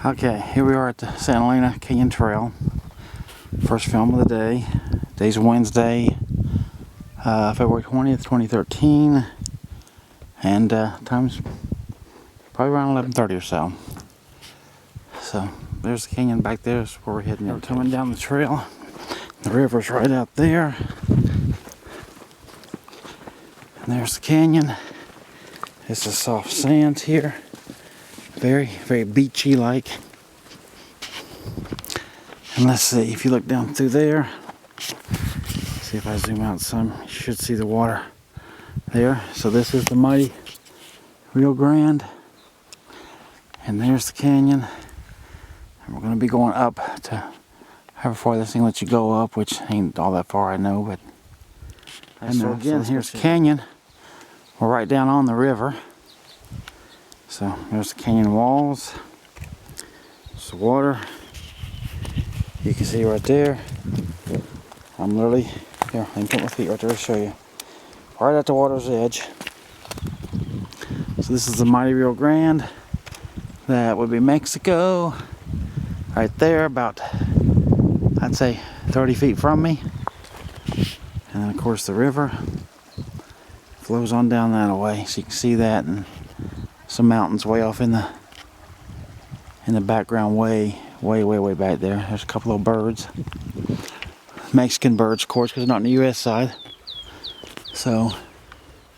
Okay, here we are at the Santa Elena Canyon Trail. First film of the day. Today's Wednesday, February 20th, 2013. And time's probably around 11:30 or so. So there's the canyon back there. That's where we're heading. We're coming down the trail. The river's right out there. And there's the canyon. It's the soft sand here. Very, very beachy like. And let's see, if you look down through there, see if I zoom out some, you should see the water there. So this is the mighty Rio Grande. And there's the canyon. And we're going to be going up to however far this thing lets you go up, which ain't all that far, I know, but. And so again, here's the canyon. We're right down on the river. So there's the canyon walls. There's the water. You can see right there. I'm literally, here, I can put my feet right there to show you. Right at the water's edge. So this is the mighty Rio Grande. That would be Mexico. Right there, about, I'd say 30 feet from me. And then of course the river flows on down that way. So you can see that, and some mountains way off in the background, way back there. There's a couple of birds, Mexican birds, of course, because they're not on the U.S. side. So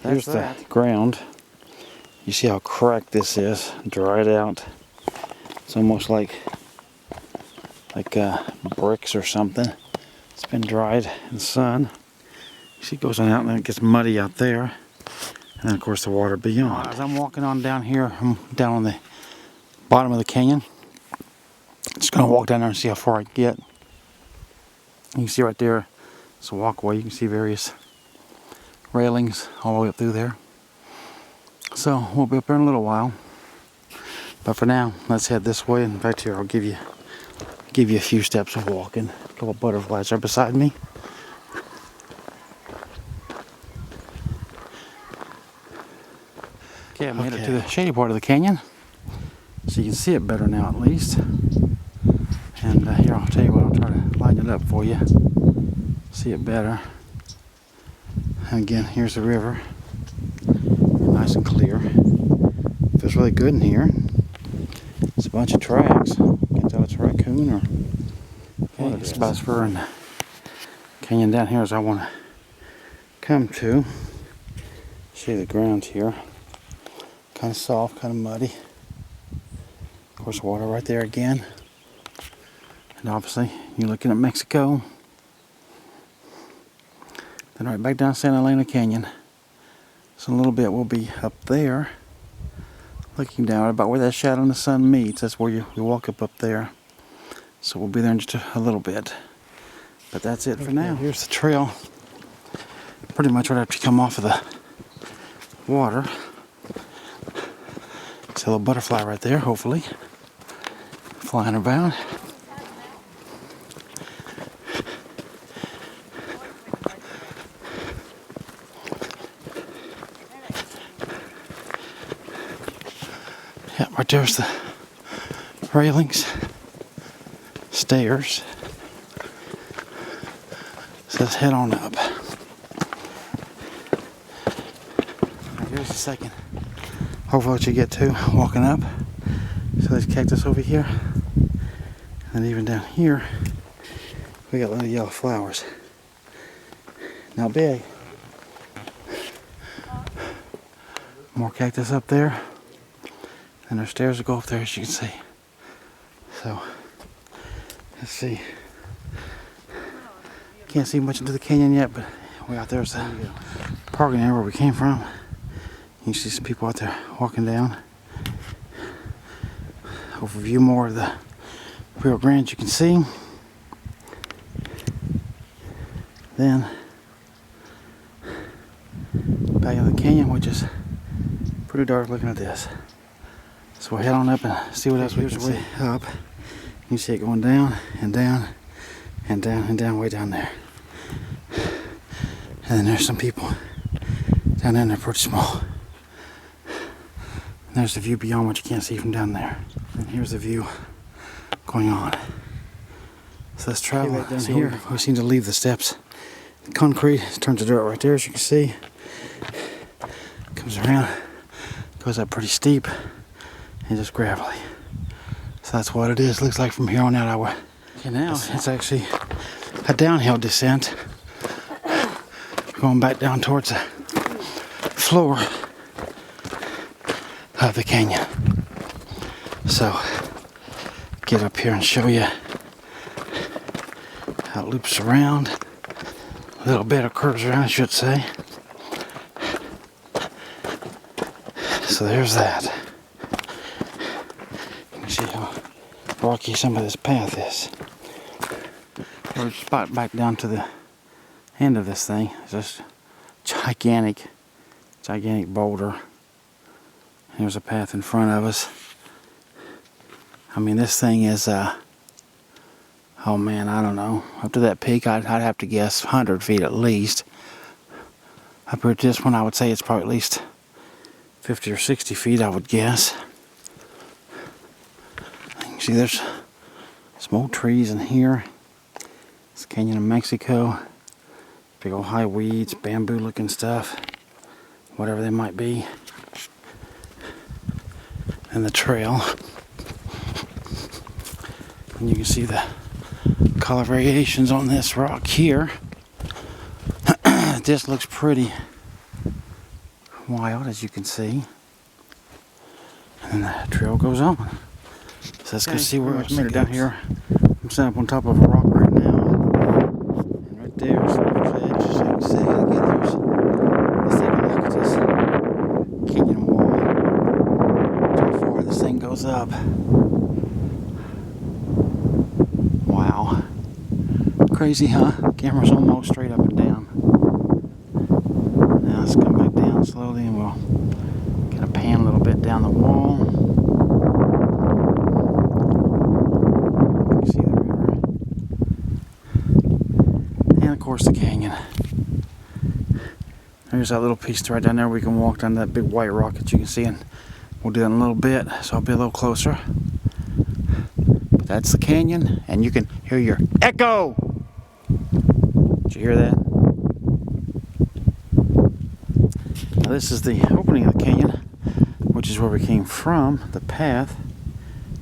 here's the ground. You see how cracked this is, dried out. It's almost like bricks or something. It's been dried in the sun. You see, it goes on out and then it gets muddy out there. And then of course the water beyond. As I'm walking on down here, I'm down on the bottom of the canyon. Just gonna walk down there and see how far I can get. You can see right there, it's a walkway. You can see various railings all the way up through there. So we'll be up there in a little while. But for now, let's head this way. In fact, here I'll give you a few steps of walking. A couple of butterflies are beside me. Okay, I made it to the shady part of the canyon, so you can see it better now at least. And here, I'll tell you what, I'll try to line it up for you, see it better. And again, here's the river, nice and clear. Feels really good in here. It's a bunch of tracks. Can't tell it's a raccoon or what it is. About as far in the canyon down here as I want to come to. See the ground here. Kind of soft, kind of muddy. Of course, water right there again. And obviously, you're looking at Mexico. Then right back down Santa Elena Canyon. So in a little bit, we'll be up there, looking down about where that shadow and the sun meets. That's where you walk up there. So we'll be there in just a little bit. But that's it for now. Here's the trail. Pretty much right after you come off of the water. See a little butterfly right there, hopefully, flying about. Yeah, right there's the railings, stairs. So let's head on up. Here's the second. Hopefully what you get to walking up. So there's cactus over here. And even down here, we got little yellow flowers. Not big. More cactus up there. And there's stairs that go up there, as you can see. So, let's see. Can't see much into the canyon yet, but way out there's the parking area where we came from. You see some people out there walking down. Overview more of the Rio Grande you can see. Then back in the canyon, which is pretty dark looking at this. So we'll head on up and see what else we can see. Up. You can see it going down and down and down and down, way down there. And then there's some people down there, they're pretty small. And there's the view beyond what you can't see from down there. And here's the view going on. So let's travel down here. We seem to leave the steps. Concrete turns to dirt right there, as you can see. Comes around, goes up pretty steep, and just gravelly. So that's what it is. Looks like from here on out, okay, now it's actually a downhill descent. Going back down towards the floor of the canyon. So, get up here and show you how it loops around. A little bit of curves around, I should say. So there's that. You can see how rocky some of this path is. We're spot back down to the end of this thing. It's just gigantic boulder. There's a path in front of us. I mean, this thing is, oh man, I don't know. Up to that peak, I'd have to guess 100 feet at least. Up here to this one, I would say it's probably at least 50 or 60 feet, I would guess. You can see there's some old trees in here. It's the Canyon of Mexico. Big old high weeds, bamboo looking stuff. Whatever they might be. And the trail. And you can see the color variations on this rock here. This looks pretty wild, as you can see. And the trail goes on. So let's go see where it's made it down here. I'm sitting up on top of a rock right now. And right there's the edge, so you can see again, let's take a look at this canyon wall. How far this thing goes up. Wow. Crazy, huh? Camera's almost straight up and down. Now let's come back down slowly and we'll get a pan a little bit down the wall. You can see the river. And of course the canyon. There's that little piece right down there where we can walk down that big white rock that you can see, and we'll do that in a little bit, so I'll be a little closer. But that's the canyon, and you can hear your echo! Did you hear that? Now this is the opening of the canyon, which is where we came from. The path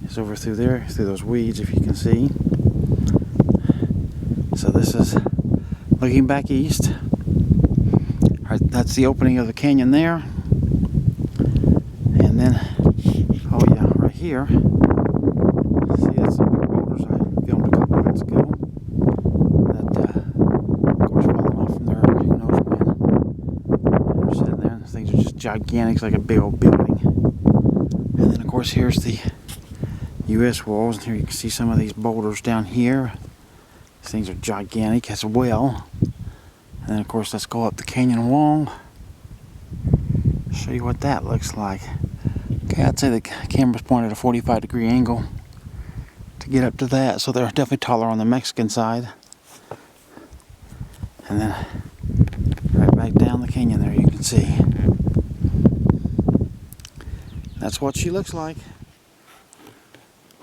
is over through there, through those weeds, if you can see. So this is looking back east. All right, that's the opening of the canyon there. And then, oh yeah, right here. See, that's some big boulders I filmed a couple minutes ago. That, of course, falling off from there, who knows when. They're sitting there, and things are just gigantic, it's like a big old building. And then, of course, here's the U.S. walls. And here you can see some of these boulders down here. These things are gigantic as well. And then, of course, let's go up the canyon wall. Show you what that looks like. Okay, I'd say the camera's pointed at a 45-degree angle to get up to that. So they're definitely taller on the Mexican side. And then right back down the canyon there, you can see. That's what she looks like.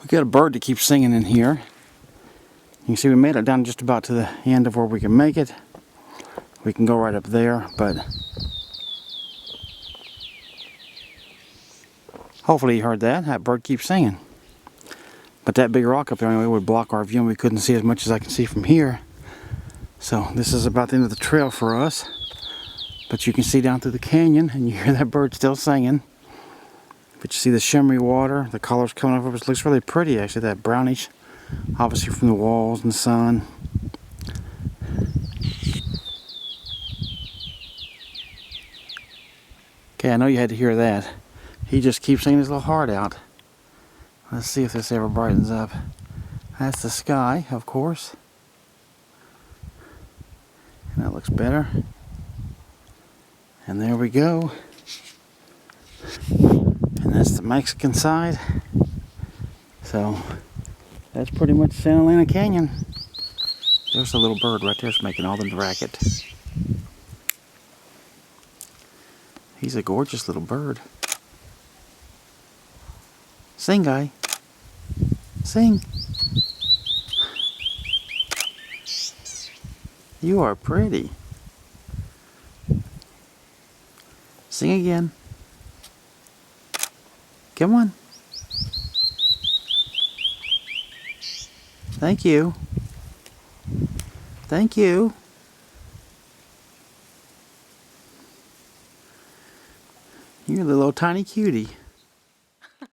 We got a bird that keeps singing in here. You can see we made it down just about to the end of where we can make it. We can go right up there, but hopefully you heard that. That bird keeps singing. But that big rock up there anyway would block our view, and we couldn't see as much as I can see from here. So this is about the end of the trail for us. But you can see down through the canyon, and you hear that bird still singing. But you see the shimmery water, the colors coming over. It looks really pretty, actually, that brownish, obviously from the walls and the sun. Okay, I know you had to hear that. He just keeps singing his little heart out. Let's see if this ever brightens up. That's the sky, of course. And that looks better. And there we go. And that's the Mexican side. So, that's pretty much Santa Elena Canyon. There's a little bird right there that's making all the racket. He's a gorgeous little bird. Sing, guy. Sing. You are pretty. Sing again. Come on. Thank you. Thank you. You're a little tiny cutie.